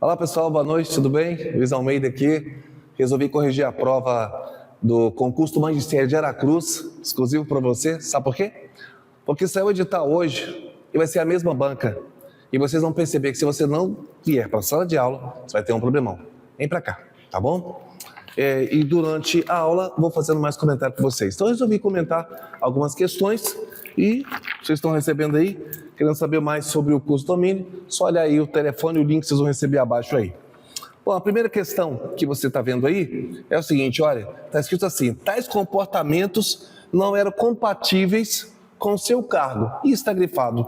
Olá pessoal, boa noite, tudo bem? Luiz Almeida aqui. Resolvi corrigir a prova do concurso do Magistério de Aracruz, exclusivo para você. Sabe por quê? Porque saiu o edital hoje e vai ser a mesma banca. E vocês vão perceber que se você não vier para a sala de aula, você vai ter um problemão. Vem para cá, tá bom? E durante a aula vou fazendo mais comentário com vocês. Então eu resolvi comentar algumas questões e vocês estão recebendo aí, querendo saber mais sobre o curso domínio, só olha aí o telefone e o link que vocês vão receber abaixo aí. Bom, a primeira questão que você está vendo aí é o seguinte, olha, está escrito assim, tais comportamentos não eram compatíveis com o seu cargo. E está grifado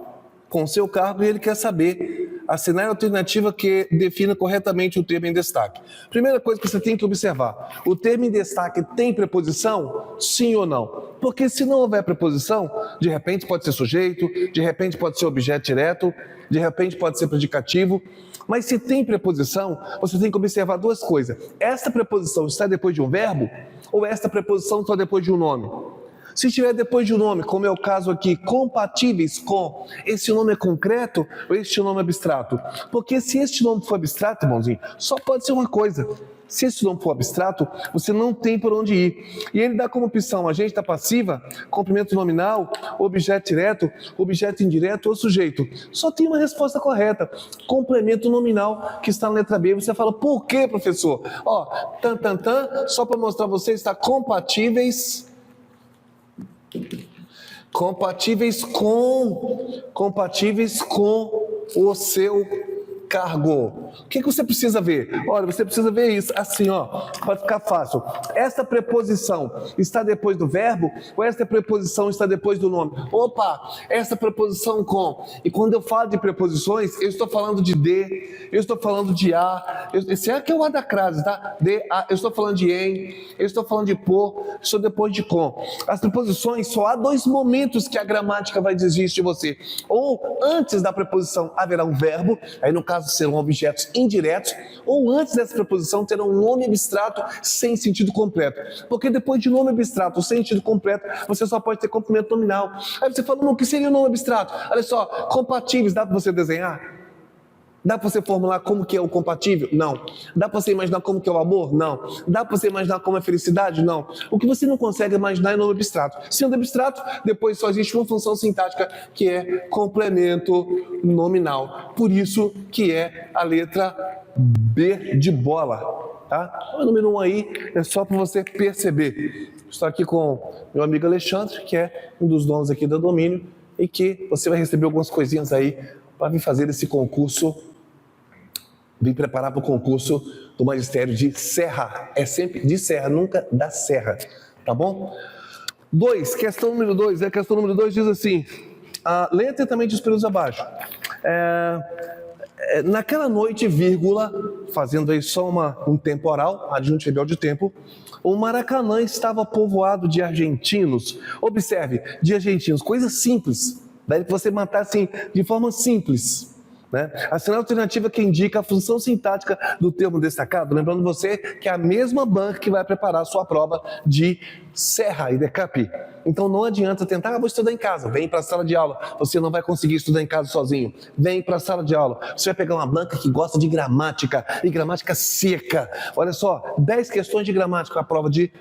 com o seu cargo e ele quer saber assinar a alternativa que defina corretamente o termo em destaque. Primeira coisa que você tem que observar, o termo em destaque tem preposição? Sim ou não? Porque se não houver preposição, de repente pode ser sujeito, de repente pode ser objeto direto, de repente pode ser predicativo, mas se tem preposição, você tem que observar duas coisas. Esta preposição está depois de um verbo ou esta preposição está depois de um nome? Se estiver depois de um nome, como é o caso aqui, compatíveis com, esse nome é concreto ou este nome é abstrato? Porque se este nome for abstrato, irmãozinho, só pode ser uma coisa. Se esse nome for abstrato, você não tem por onde ir. E ele dá como opção agente da passiva, complemento nominal, objeto direto, objeto indireto ou sujeito. Só tem uma resposta correta, complemento nominal, que está na letra B. Você fala, por quê, professor? Ó, só para mostrar a você, está compatíveis com o seu cargo. O que você precisa ver? Olha, você precisa ver isso assim, ó, para ficar fácil. Esta preposição está depois do verbo ou esta preposição está depois do nome? Opa, esta preposição com. E quando eu falo de preposições, eu estou falando de de, eu estou falando de a. Esse é que é o a da crase, tá? De, a, eu estou falando de em, eu estou falando de por, estou depois de com. As preposições, só há dois momentos que a gramática vai dizer isso de você. Ou antes da preposição haverá um verbo, aí no caso serão objetos indiretos, ou antes dessa preposição terá um nome abstrato sem sentido completo. Porque depois de nome abstrato sem sentido completo, você só pode ter complemento nominal. Aí você fala, o que seria o nome abstrato? Olha só, compatíveis, dá para você desenhar? Dá para você formular como que é o compatível? Não. Dá para você imaginar como que é o amor? Não. Dá para você imaginar como é a felicidade? Não. O que você não consegue imaginar é nome abstrato. Sendo abstrato, depois só existe uma função sintática que é complemento nominal. Por isso que é a letra B de bola. Tá? O número 1 aí é só para você perceber. Estou aqui com meu amigo Alexandre, que é um dos donos aqui do domínio, e que você vai receber algumas coisinhas aí para vir fazer esse concurso, vir preparar para o concurso do Magistério de Serra. É sempre de Serra, nunca da Serra, tá bom? Questão número 2. A questão número 2 diz assim, leia atentamente os períodos abaixo. Naquela noite, vírgula, fazendo aí só um temporal, adjunto verbal de tempo, o Maracanã estava povoado de argentinos. Observe, de argentinos, coisa simples. Daí que você matar assim, de forma simples. Né? Assinar a alternativa que indica a função sintática do termo destacado, lembrando você que é a mesma banca que vai preparar a sua prova de Serra e Decap. Então não adianta tentar, vou estudar em casa, vem para a sala de aula, você não vai conseguir estudar em casa sozinho, vem para a sala de aula, você vai pegar uma banca que gosta de gramática, e gramática seca. Olha só, 10 questões de gramática para a prova de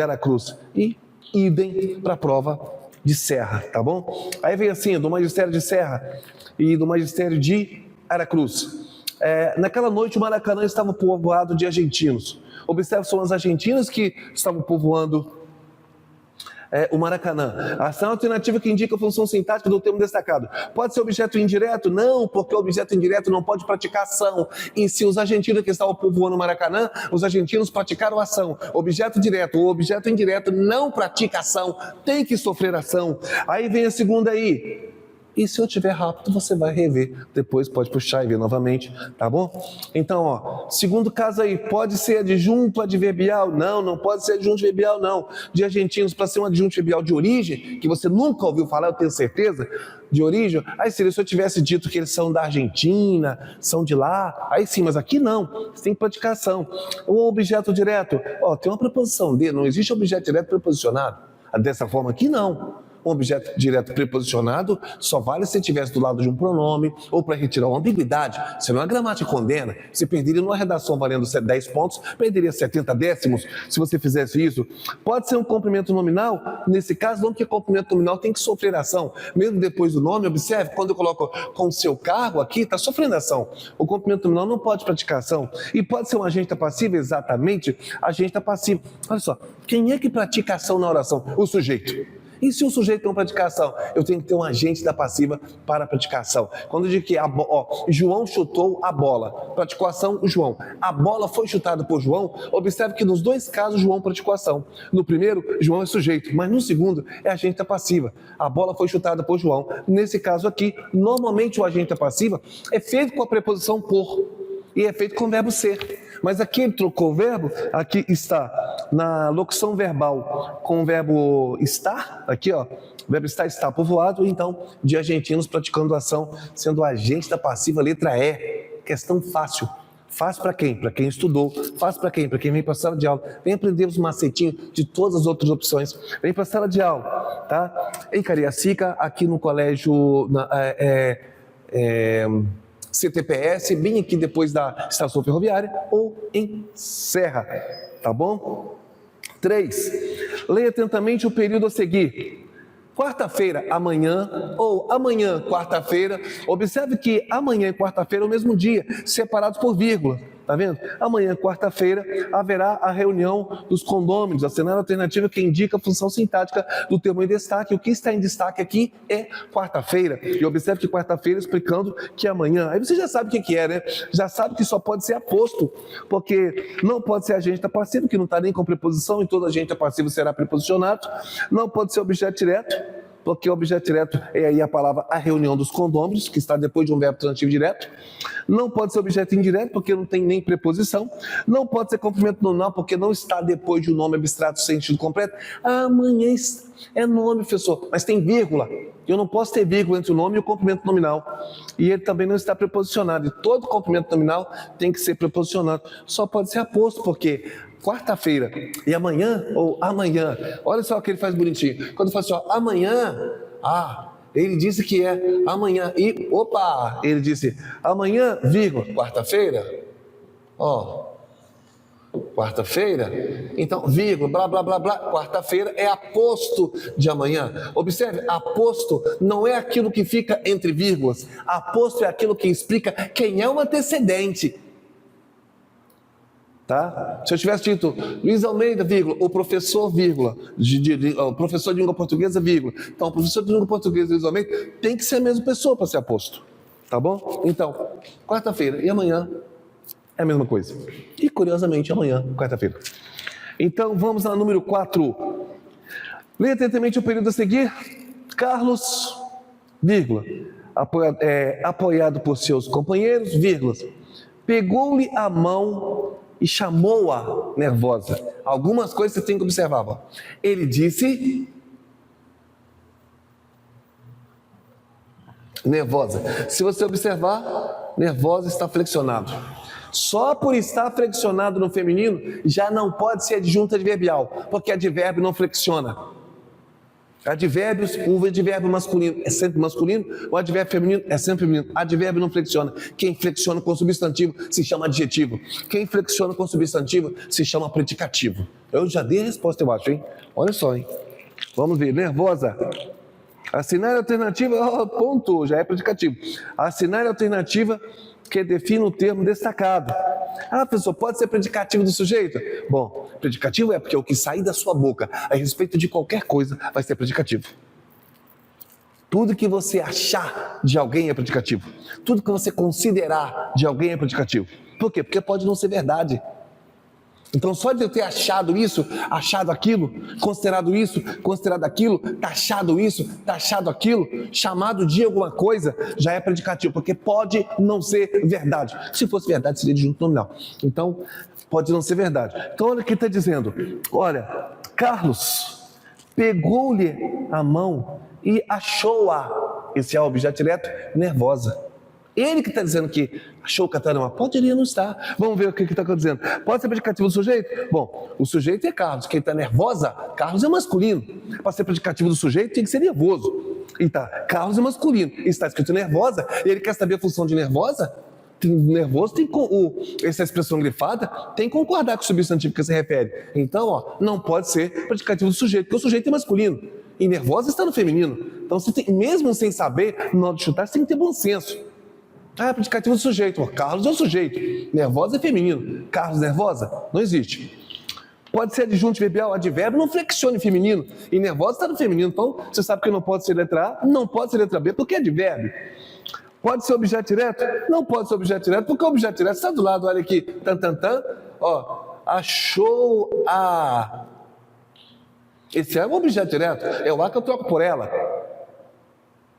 Aracruz, e idem para a prova de Serra, tá bom? Aí vem assim, do Magistério de Serra e do Magistério de Aracruz. Naquela noite o Maracanã estava povoado de argentinos. Observe, são os argentinos que estavam povoando o Maracanã. A ação alternativa que indica a função sintática do termo destacado. Pode ser objeto indireto? Não, porque o objeto indireto não pode praticar ação. E se os argentinos que estavam povoando o Maracanã, os argentinos praticaram ação. Objeto direto ou objeto indireto não pratica ação, tem que sofrer ação. Aí vem a segunda aí. E se eu tiver rápido, você vai rever. Depois pode puxar e ver novamente, tá bom? Então, ó, segundo caso aí, pode ser adjunto adverbial? Não, não pode ser adjunto adverbial, não. De argentinos, para ser um adjunto adverbial de origem, que você nunca ouviu falar, eu tenho certeza, de origem, aí seria se eu tivesse dito que eles são da Argentina, são de lá, aí sim, mas aqui não, você tem praticação. O objeto direto, ó, tem uma preposição de, não existe objeto direto preposicionado. Dessa forma aqui não. Um objeto direto preposicionado só vale se estivesse do lado de um pronome ou para retirar uma ambiguidade. Senão a gramática condena. Você perderia numa redação valendo 10 pontos, perderia 70 décimos se você fizesse isso. Pode ser um complemento nominal, nesse caso não, porque complemento nominal tem que sofrer ação. Mesmo depois do nome, observe, quando eu coloco com o seu cargo aqui, está sofrendo ação. O complemento nominal não pode praticar ação. E pode ser um agente passivo, exatamente, agente passivo. Olha só, quem é que pratica ação na oração? O sujeito. E se o sujeito não praticar ação? Eu tenho que ter um agente da passiva para praticar ação. Quando eu digo que João chutou a bola, praticou ação o João. A bola foi chutada por João, observe que nos dois casos João praticou ação. No primeiro, João é sujeito, mas no segundo é agente da passiva. A bola foi chutada por João. Nesse caso aqui, normalmente o agente da passiva é feito com a preposição por e é feito com o verbo ser. Mas aqui ele trocou o verbo, aqui está na locução verbal com o verbo estar, aqui ó, o verbo estar está povoado, então de argentinos praticando ação, sendo agente da passiva, letra E. Questão fácil. Fácil para quem? Para quem estudou. Fácil para quem? Para quem vem para a sala de aula. Vem aprender os macetinhos de todas as outras opções. Vem para a sala de aula, tá? Em Cariacica, aqui no colégio... CTPS, bem aqui depois da estação ferroviária, ou em Serra, tá bom? 3. Leia atentamente o período a seguir. Quarta-feira, amanhã, ou amanhã, quarta-feira. Observe que amanhã e quarta-feira é o mesmo dia, separados por vírgula. Tá vendo? Amanhã, quarta-feira, haverá a reunião dos condôminos, a cenário alternativa que indica a função sintática do termo em destaque. O que está em destaque aqui é quarta-feira. E observe que quarta-feira explicando que amanhã. Aí você já sabe o que é, né? Já sabe que só pode ser aposto, porque não pode ser agente passivo, que não está nem com preposição, e todo agente passivo será preposicionado. Não pode ser objeto direto, porque o objeto direto é aí a palavra a reunião dos condôminos, que está depois de um verbo transitivo direto. Não pode ser objeto indireto, porque não tem nem preposição. Não pode ser complemento nominal, porque não está depois de um nome abstrato sem sentido completo. Amanhã é nome, professor, mas tem vírgula. Eu não posso ter vírgula entre o nome e o complemento nominal. E ele também não está preposicionado. E todo complemento nominal tem que ser preposicionado. Só pode ser aposto, porque quarta-feira e amanhã, ou amanhã, olha só o que ele faz bonitinho. Quando fala assim, ó, amanhã, ele disse que é amanhã, e, opa, ele disse amanhã, vírgula, quarta-feira, quarta-feira, então, vírgula, blá, blá, blá, blá, quarta-feira é aposto de amanhã. Observe, aposto não é aquilo que fica entre vírgulas, aposto é aquilo que explica quem é o antecedente. Tá? Se eu tivesse dito Luiz Almeida, vírgula, o professor, vírgula, o professor de língua portuguesa, vírgula. Então, o professor de língua portuguesa, Luiz Almeida, tem que ser a mesma pessoa para ser aposto. Tá bom? Então, quarta-feira e amanhã é a mesma coisa. E, curiosamente, amanhã, quarta-feira. Então, vamos na número 4. Leia atentamente o período a seguir. Carlos, vírgula, apoiado por seus companheiros, vírgula, pegou-lhe a mão e chamou-a nervosa. Algumas coisas você tem que observar. Ele disse nervosa. Se você observar, nervosa está flexionado. Só por estar flexionado no feminino já não pode ser adjunto adverbial, porque advérbio não flexiona. Advérbios, o advérbio masculino é sempre masculino, o advérbio feminino é sempre feminino. Advérbio não flexiona. Quem flexiona com substantivo se chama adjetivo. Quem flexiona com substantivo se chama predicativo. Eu já dei a resposta, eu acho, hein? Olha só, hein? Vamos ver. Nervosa. Assinar a alternativa, ponto, já é predicativo. Assinar a alternativa que define o termo destacado. Professor, pode ser predicativo do sujeito? Bom, predicativo é porque o que sair da sua boca a respeito de qualquer coisa vai ser predicativo. Tudo que você achar de alguém é predicativo. Tudo que você considerar de alguém é predicativo. Por quê? Porque pode não ser verdade. Então, só de eu ter achado isso, achado aquilo, considerado isso, considerado aquilo, taxado isso, taxado aquilo, chamado de alguma coisa, já é predicativo, porque pode não ser verdade. Se fosse verdade, seria adjunto nominal. Então, pode não ser verdade. Então, olha o que está dizendo. Olha, Carlos pegou-lhe a mão e achou-a, esse é o objeto direto, nervosa. Ele que está dizendo que achou Catarina, poderia não estar. Vamos ver o que está dizendo. Pode ser predicativo do sujeito? Bom, o sujeito é Carlos. Quem está nervosa, Carlos é masculino. Para ser predicativo do sujeito, tem que ser nervoso. E tá, Carlos é masculino. E está escrito nervosa, e ele quer saber a função de nervosa? Nervoso tem essa expressão grifada tem que concordar com o substantivo que se refere. Então, não pode ser predicativo do sujeito, porque o sujeito é masculino. E nervosa está no feminino. Então, você tem, mesmo sem saber, na hora de chutar, você tem que ter bom senso. Predicativo do sujeito. Carlos é o sujeito. Nervosa é feminino. Carlos nervosa? Não existe. Pode ser adjunto verbal, advérbio não flexione feminino. E nervosa está no feminino. Então, você sabe que não pode ser letra A, não pode ser letra B, porque é advérbio. Pode ser objeto direto? Não pode ser objeto direto, porque o objeto direto está do lado, olha aqui, achou a. Esse é um objeto direto, é o A que eu troco por ela.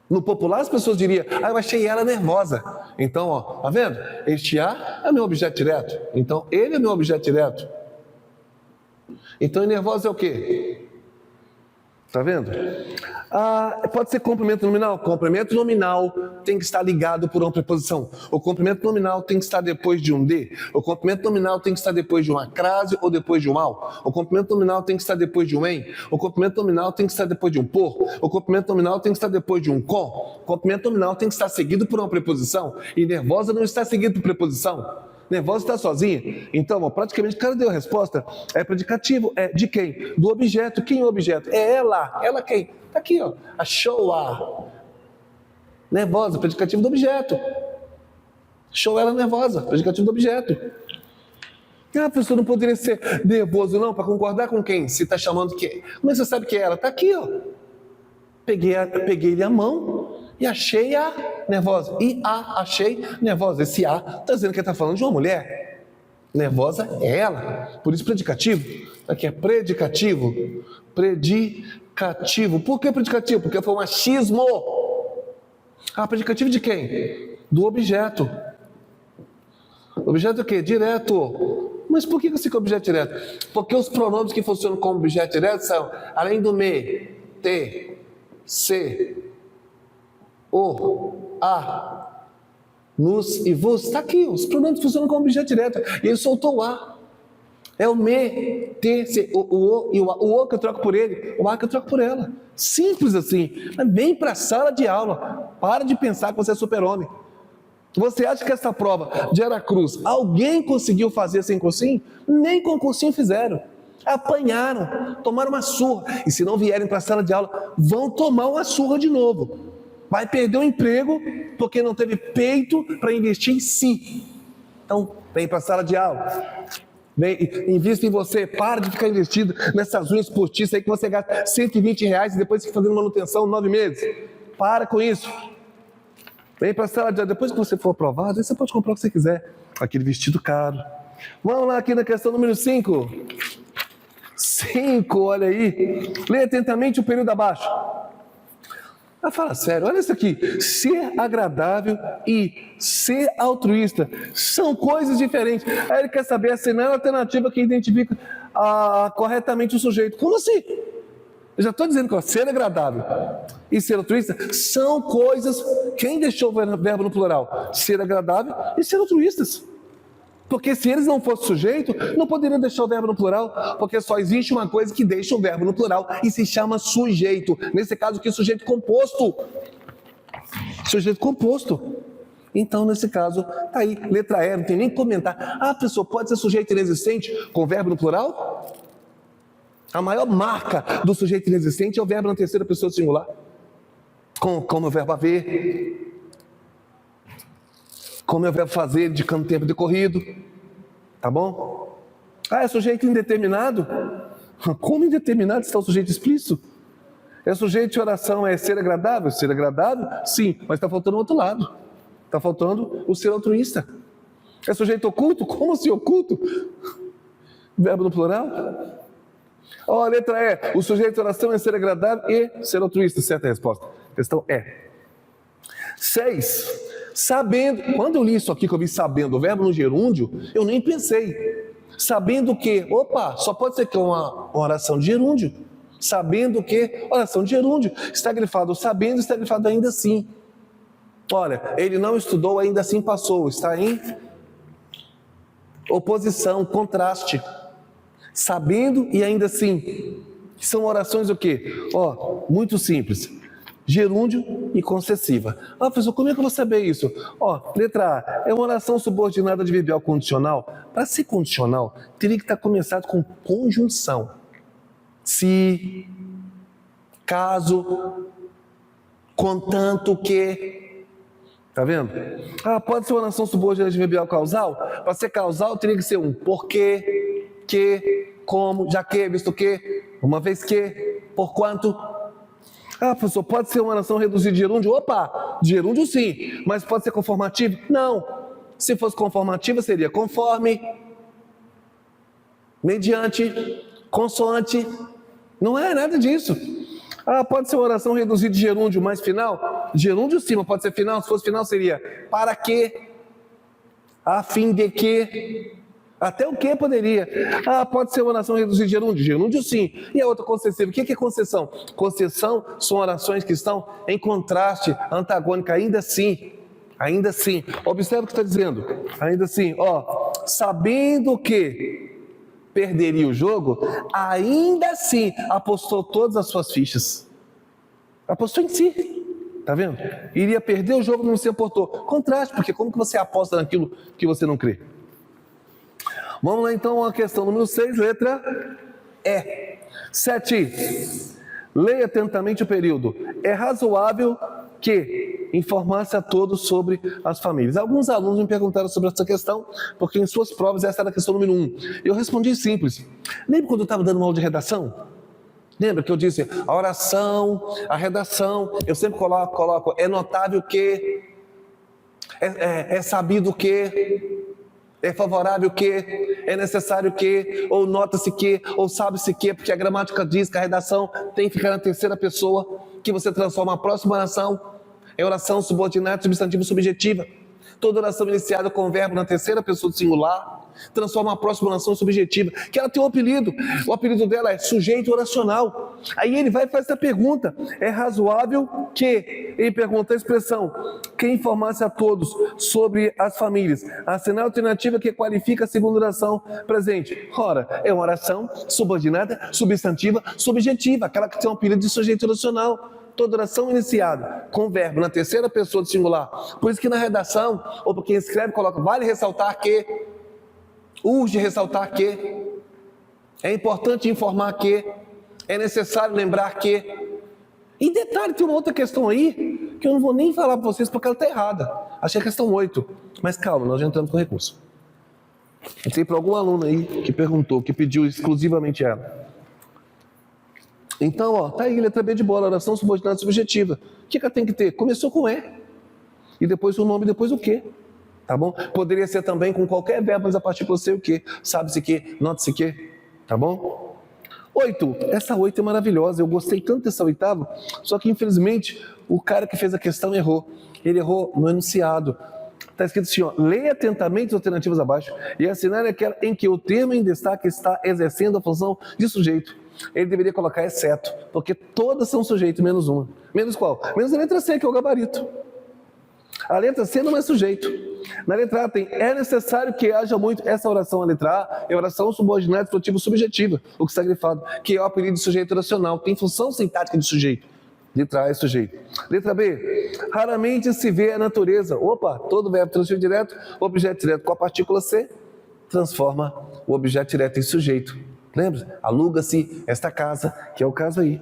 No popular as pessoas diriam, eu achei ela nervosa. Então, tá vendo? Este A é meu objeto direto. Então, ele é meu objeto direto. Então, nervosa é o quê? Tá vendo? Pode ser complemento nominal. Complemento nominal tem que estar ligado por uma preposição. O complemento nominal tem que estar depois de um de. O complemento nominal tem que estar depois de uma crase ou depois de um ao. O complemento nominal tem que estar depois de um em. O complemento nominal tem que estar depois de um por. O complemento nominal tem que estar depois de um com. O complemento nominal tem que estar seguido por uma preposição. E nervosa não está seguido por preposição. Nervosa está sozinha. Então, praticamente o cara deu a resposta. É predicativo. É de quem? Do objeto. Quem é o objeto? É ela. Ela quem? Está aqui, achou a. Nervosa, predicativo do objeto. Achou ela nervosa, predicativo do objeto. A pessoa não poderia ser nervoso, não, para concordar com quem? Se está chamando quem? Como você sabe que é ela? Está aqui, Peguei-lhe a mão e achei a nervosa. Achei nervosa. Esse A está dizendo que está falando de uma mulher. Nervosa é ela. Por isso predicativo. Aqui é predicativo. Predicativo. Por que predicativo? Porque foi um achismo. Predicativo de quem? Do objeto. Objeto o quê? Direto. Mas por que esse é objeto direto? Porque os pronomes que funcionam como objeto direto são, além do me, te, se, o, a, nos e vos. Está aqui, os pronomes funcionam como objeto direto. E ele soltou o a. É o me, te, se, o e o a. O que eu troco por ele, o a que eu troco por ela. Simples assim. Mas vem para a sala de aula. Para de pensar que você é super-homem. Você acha que essa prova de Aracruz, alguém conseguiu fazer sem cursinho? Nem com cursinho fizeram. Apanharam, tomaram uma surra. E se não vierem para a sala de aula, vão tomar uma surra de novo. Vai perder o emprego porque não teve peito para investir em si. Então, vem para a sala de aula. Invista em você, para de ficar investido nessas unhas postiças aí que você gasta R$120 e depois fica fazendo manutenção 9 meses. Para com isso. Vem para a sala de aula, depois que você for aprovado, aí você pode comprar o que você quiser. Aquele vestido caro. Vamos lá aqui na questão número 5. 5, olha aí. Leia atentamente o período abaixo. Fala sério, olha isso aqui. Ser agradável e ser altruísta são coisas diferentes. Aí ele quer saber a sinal alternativa que identifica corretamente o sujeito. Como assim? Eu já estou dizendo que ser agradável e ser altruísta são coisas... Quem deixou o verbo no plural? Ser agradável e ser altruístas. Porque se eles não fossem sujeito, não poderiam deixar o verbo no plural, porque só existe uma coisa que deixa o verbo no plural e se chama sujeito. Nesse caso aqui, sujeito composto. Sujeito composto. Então, nesse caso, tá aí, letra E, não tem nem que comentar. A pessoa pode ser sujeito inexistente com verbo no plural? A maior marca do sujeito inexistente é o verbo na terceira pessoa singular. Como o verbo haver. Como é o verbo fazer, indicando tempo decorrido. Tá bom? É sujeito indeterminado? Como indeterminado está o sujeito explícito? É sujeito de oração, é ser agradável? Ser agradável? Sim, mas está faltando o outro lado. Está faltando o ser altruísta. É sujeito oculto? Como assim oculto? Verbo no plural? Letra E. O sujeito de oração é ser agradável e ser altruísta. Certa resposta. Questão E. 6. Sabendo. Quando eu li isso aqui, que eu vi sabendo, o verbo no gerúndio, eu nem pensei. Sabendo que, só pode ser que é uma oração de gerúndio. Sabendo que, oração de gerúndio. Está grifado sabendo, está grifado ainda assim. Olha, ele não estudou, ainda assim passou. Está em oposição, contraste. Sabendo e ainda assim. São orações o quê? Muito simples. Gerúndio e concessiva. Professor, como é que eu vou saber isso? Letra A, é uma oração subordinada adverbial condicional. Para ser condicional, teria que estar começado com conjunção. Se, caso, contanto que. Tá vendo? Pode ser uma oração subordinada adverbial causal? Para ser causal, teria que ser um porquê, que, como, já que, visto que, uma vez que, porquanto. Professor, pode ser uma oração reduzida de gerúndio? Gerúndio sim, mas pode ser conformativo? Não. Se fosse conformativa, seria conforme, mediante, consoante. Não é nada disso. Pode ser uma oração reduzida de gerúndio, mais final? Gerúndio sim, mas pode ser final. Se fosse final, seria para que, a fim de que. Até o que poderia? Pode ser uma oração reduzida de gerúndio? Gerúndio sim. E a outra concessiva? O que é concessão? Concessão são orações que estão em contraste, antagônica, ainda assim. Ainda assim. Observe o que está dizendo. Ainda assim, sabendo que perderia o jogo, ainda assim apostou todas as suas fichas. Apostou em si. Tá vendo? Iria perder o jogo, não se apostou. Contraste, porque como que você aposta naquilo que você não crê? Vamos lá então a questão número 6, letra E. 7. Leia atentamente o período. É razoável que informasse a todos sobre as famílias. Alguns alunos me perguntaram sobre essa questão, porque em suas provas essa era a questão número 1. Eu respondi simples. Lembra quando eu estava dando uma aula de redação? Lembra que eu disse a oração, a redação, eu sempre coloco é notável que, é sabido que, é favorável que, é necessário que, ou nota-se que, ou sabe-se que, porque a gramática diz que a redação tem que ficar na terceira pessoa, que você transforma a próxima oração em oração subordinada, substantiva subjetiva. Toda oração iniciada com o verbo na terceira pessoa do singular transforma a próxima oração subjetiva, que ela tem um apelido. O apelido dela é sujeito oracional. Aí ele vai e faz essa pergunta: é razoável que, ele pergunta a expressão, que informasse a todos sobre as famílias. Assinar a alternativa que qualifica a segunda oração presente. Ora, é uma oração subordinada, substantiva, subjetiva, aquela que tem um apelido de sujeito oracional. Toda oração iniciada com verbo na terceira pessoa do singular. Por isso que na redação, ou para quem escreve, coloca vale ressaltar que, urge ressaltar que, é importante informar que, é necessário lembrar que. E detalhe, tem uma outra questão aí, que eu não vou nem falar para vocês porque ela está errada. Achei a questão 8, mas calma, nós já entramos com recurso. Entrei para algum aluno aí que perguntou, que pediu exclusivamente ela. Então, tá aí, letra B de bola, oração subordinada subjetiva. O que ela tem que ter? Começou com E, e depois o nome, depois o que. Tá bom? Poderia ser também com qualquer verbo, mas a partir do sei o que, sabe-se que, nota-se que, tá bom? 8, essa 8 é maravilhosa, eu gostei tanto dessa oitava, só que infelizmente o cara que fez a questão errou. Ele errou no enunciado. Está escrito assim, leia atentamente as alternativas abaixo e assinar aquela em que o termo em destaque está exercendo a função de sujeito. Ele deveria colocar exceto, porque todas são sujeito, menos uma. Menos qual? Menos a letra C, que é o gabarito. A letra C não é sujeito. Na letra A tem, é necessário que haja muito, essa oração, a letra A, é oração subordinada expressiva subjetiva, o que está grifado, que é o apelido de sujeito oracional, tem função sintática de sujeito. Letra A é sujeito. Letra B, raramente se vê a natureza. Todo verbo transitivo direto, objeto direto com a partícula C, transforma o objeto direto em sujeito. Lembra? Aluga-se esta casa, que é o caso aí.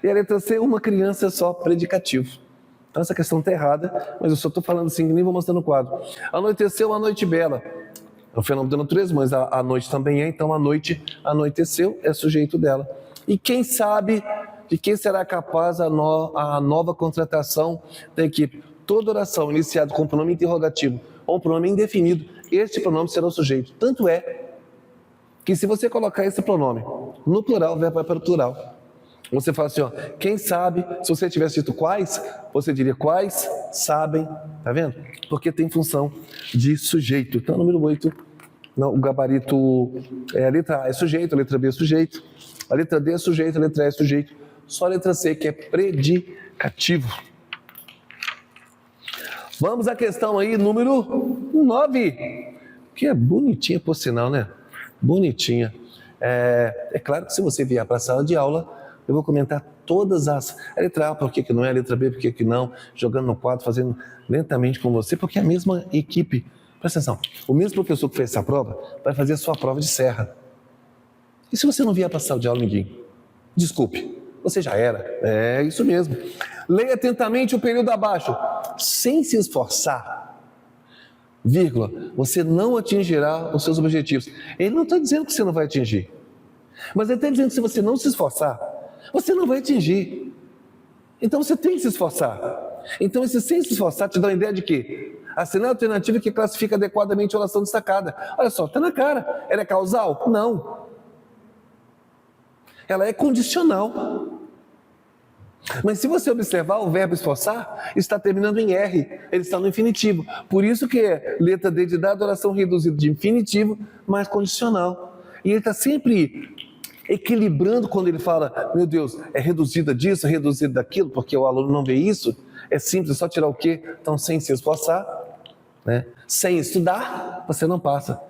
E a letra C, uma criança só, predicativo. Então essa questão está errada, mas eu só estou falando assim, que nem vou mostrar no quadro. Anoiteceu a noite bela. É um fenômeno da natureza, mas a noite também é, então a noite anoiteceu, é sujeito dela. E quem sabe de quem será capaz a nova contratação da equipe? Toda oração iniciada com pronome interrogativo ou um pronome indefinido, este pronome será o sujeito. Tanto é que se você colocar esse pronome no plural, o verbo vai para o plural. Você fala assim, quem sabe, se você tivesse dito quais, você diria quais sabem, tá vendo? Porque tem função de sujeito. Então, número 8, não, o gabarito, a letra A é sujeito, a letra B é sujeito, a letra D é sujeito, a letra E é sujeito, só a letra C que é predicativo. Vamos à questão aí, número 9, que é bonitinha por sinal, né? Bonitinha. É claro que se você vier para a sala de aula, eu vou comentar todas a letra A, por que não é, a letra B, por que não, jogando no quadro, fazendo lentamente com você, porque é a mesma equipe, presta atenção, o mesmo professor que fez essa prova vai fazer a sua prova de serra. E se você não vier para a sala de aula, ninguém? Desculpe, você já era. É isso mesmo. Leia atentamente o período abaixo, sem se esforçar, vírgula, você não atingirá os seus objetivos. Ele não está dizendo que você não vai atingir, mas ele está dizendo que se você não se esforçar, você não vai atingir. Então você tem que se esforçar. Então esse sem se esforçar te dá uma ideia de quê? Assinale a alternativa que classifica adequadamente a oração destacada. Olha só, está na cara. Ela é causal? Não. Ela é condicional. Mas se você observar, o verbo esforçar está terminando em R, ele está no infinitivo. Por isso que é letra D de dado, oração reduzida de infinitivo, mais condicional. E ele está sempre equilibrando quando ele fala, meu Deus, é reduzida disso, é reduzida daquilo, porque o aluno não vê isso. É simples, é só tirar o quê? Então, sem se esforçar, né? Sem estudar, você não passa.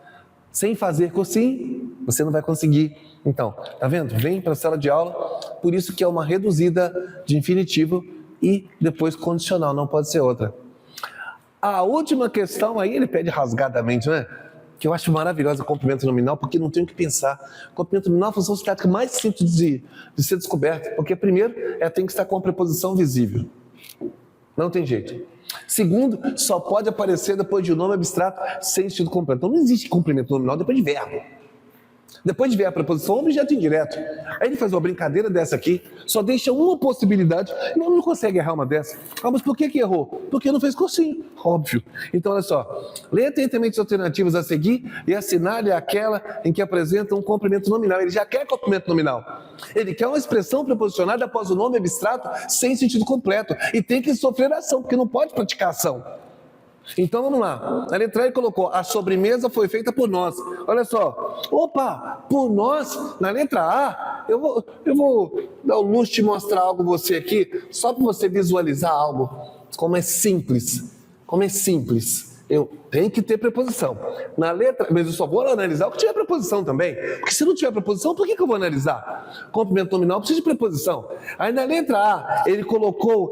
Sem fazer cursinho, você não vai conseguir. Então, tá vendo? Vem para a sala de aula, por isso que é uma reduzida de infinitivo e depois condicional, não pode ser outra. A última questão aí, ele pede rasgadamente, né? Que eu acho maravilhosa, complemento nominal, porque não tem o que pensar. Complemento nominal é a função sintática mais simples de ser descoberta, porque primeiro, ela tem que estar com a preposição visível. Não tem jeito. Segundo, só pode aparecer depois de um nome abstrato sem sentido completo. Então não existe complemento nominal depois de verbo. Depois de ver a preposição, objeto indireto. Aí ele faz uma brincadeira dessa aqui, só deixa uma possibilidade, e não consegue errar uma dessa. Ah, mas por que errou? Porque não fez cursinho, óbvio. Então, olha só, leia atentamente as alternativas a seguir e assinale aquela em que apresenta um complemento nominal. Ele já quer complemento nominal. Ele quer uma expressão preposicionada após o nome abstrato sem sentido completo. E tem que sofrer ação, porque não pode praticar ação. Então vamos lá, na letra A ele colocou, a sobremesa foi feita por nós. Olha só, opa, por nós, na letra A, eu vou dar o luxo de mostrar algo a você aqui, só para você visualizar algo, como é simples, eu tenho que ter preposição. Na letra, mas eu só vou analisar o que tiver preposição também, porque se não tiver preposição, por que eu vou analisar? Complemento nominal precisa de preposição. Aí na letra A, ele colocou,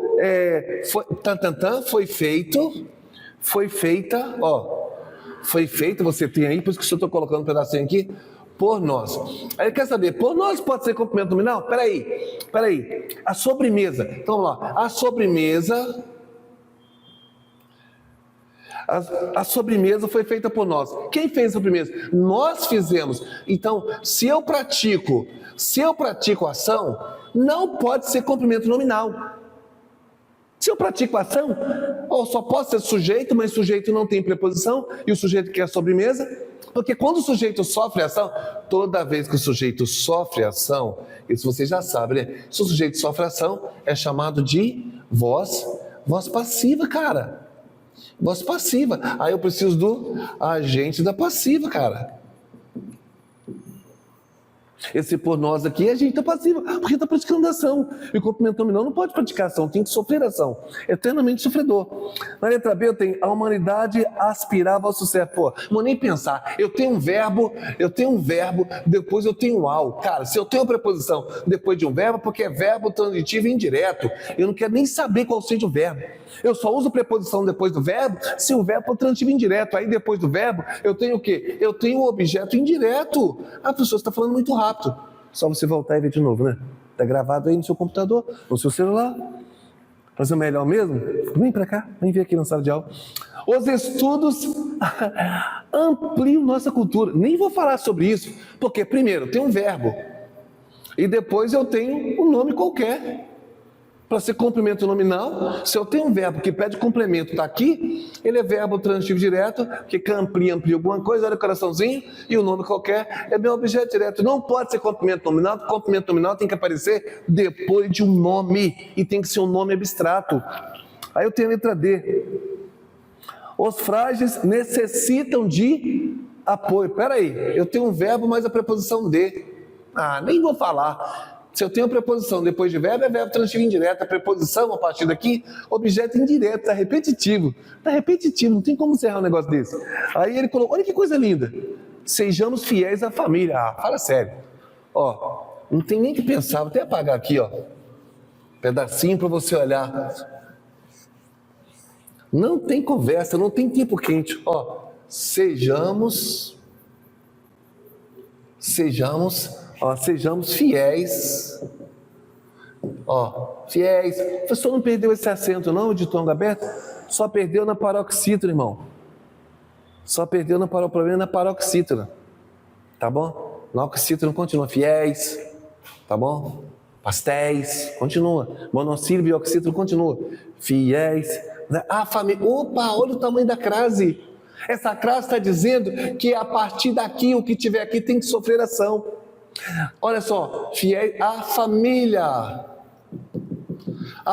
foi feita, você tem aí, por isso que eu estou colocando um pedacinho aqui, por nós. Aí ele quer saber, por nós pode ser complemento nominal? Peraí, a sobremesa, então vamos lá, a sobremesa foi feita por nós. Quem fez a sobremesa? Nós fizemos. Então, se eu pratico ação, não pode ser complemento nominal. Se eu pratico ação, só posso ser sujeito, mas sujeito não tem preposição, e o sujeito quer a sobremesa, porque quando o sujeito sofre ação, toda vez que o sujeito sofre ação, isso você já sabe, né? Se o sujeito sofre ação, é chamado de voz passiva, cara. Voz passiva. Aí eu preciso do agente da passiva, cara. Esse por nós aqui é agente da passiva, porque está praticando ação. E o complemento nominal não pode praticar ação, tem que sofrer ação. Eternamente sofredor. Na letra B eu tenho, a humanidade aspirava ao sucesso. Pô, não vou nem pensar. Eu tenho um verbo, depois eu tenho ao. Cara, se eu tenho a preposição depois de um verbo, porque é verbo transitivo e indireto. Eu não quero nem saber qual seja o verbo. Eu só uso preposição depois do verbo se o verbo for transitivo e indireto. Aí depois do verbo eu tenho o quê? Eu tenho o objeto indireto. A pessoa está falando muito rápido. Só você voltar e ver de novo, né? Está gravado aí no seu computador, no seu celular. Fazer melhor mesmo? Vem para cá, vem ver aqui na sala de aula. Os estudos ampliam nossa cultura. Nem vou falar sobre isso, porque primeiro tem um verbo e depois eu tenho um nome qualquer. Para ser complemento nominal, se eu tenho um verbo que pede complemento, está aqui, ele é verbo transitivo direto, que amplia alguma coisa, olha o coraçãozinho, e o nome qualquer é meu objeto direto. Não pode ser complemento nominal tem que aparecer depois de um nome, e tem que ser um nome abstrato. Aí eu tenho a letra D. Os frágeis necessitam de apoio. Peraí, eu tenho um verbo, mas a preposição de. Nem vou falar. Se eu tenho preposição depois de verbo, é verbo transitivo indireto. A preposição, a partir daqui, objeto indireto, está repetitivo. Está repetitivo, não tem como encerrar um negócio desse. Aí ele colocou, olha que coisa linda. Sejamos fiéis à família. Ah, fala sério. Ó, não tem nem que pensar, vou até apagar aqui, ó. Pedacinho para você olhar. Não tem conversa, não tem tempo quente. Ó, sejamos fiéis. Ó, fiéis. O professor não perdeu esse acento não, de tongue aberto? Só perdeu na paroxítona, irmão. Só perdeu no problema na paroxítona. Tá bom? Na oxítona continua. Fiéis. Tá bom? Pastéis. Continua. Monossílabo e oxítona continua. Fiéis. A família. Opa, olha o tamanho da crase. Essa crase está dizendo que a partir daqui, o que tiver aqui tem que sofrer ação. Olha só, fiéis, a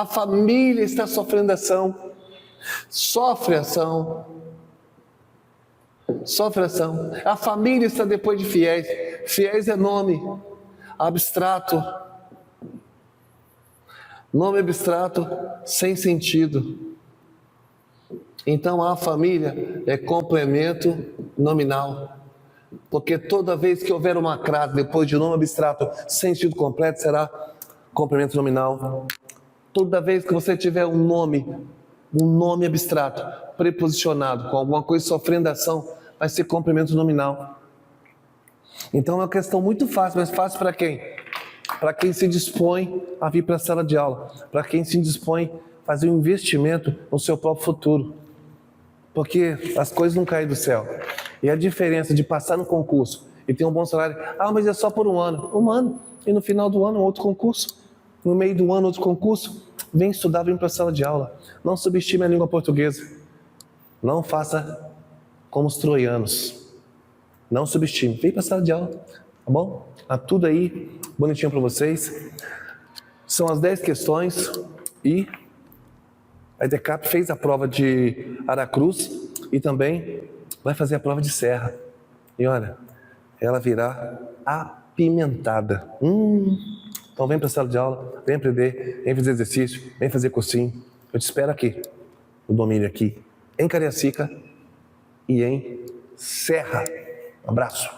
família está sofrendo ação, sofre ação, a família está depois de fiéis. Fiéis é nome abstrato, sem sentido. Então a família é complemento nominal. Porque toda vez que houver uma crase depois de nome abstrato sem sentido completo, será complemento nominal. Toda vez que você tiver um nome abstrato preposicionado com alguma coisa sofrendo ação, vai ser complemento nominal. Então é uma questão muito fácil, mas fácil para quem? Para quem se dispõe a vir para a sala de aula, para quem se dispõe a fazer um investimento no seu próprio futuro. Porque as coisas não caem do céu. E a diferença de passar no concurso e ter um bom salário, mas é só por um ano, e no final do ano outro concurso, no meio do ano outro concurso, vem estudar, vem para a sala de aula. Não subestime a língua portuguesa, não faça como os troianos, não subestime, vem para a sala de aula, tá bom? Tá tudo aí, bonitinho para vocês. São as 10 questões e a EDECAP fez a prova de Aracruz e também vai fazer a prova de Serra. E olha, ela virá apimentada. Então vem para a sala de aula, vem aprender, vem fazer exercício, vem fazer cursinho. Eu te espero aqui, no domínio aqui, em Cariacica e em Serra. Um abraço.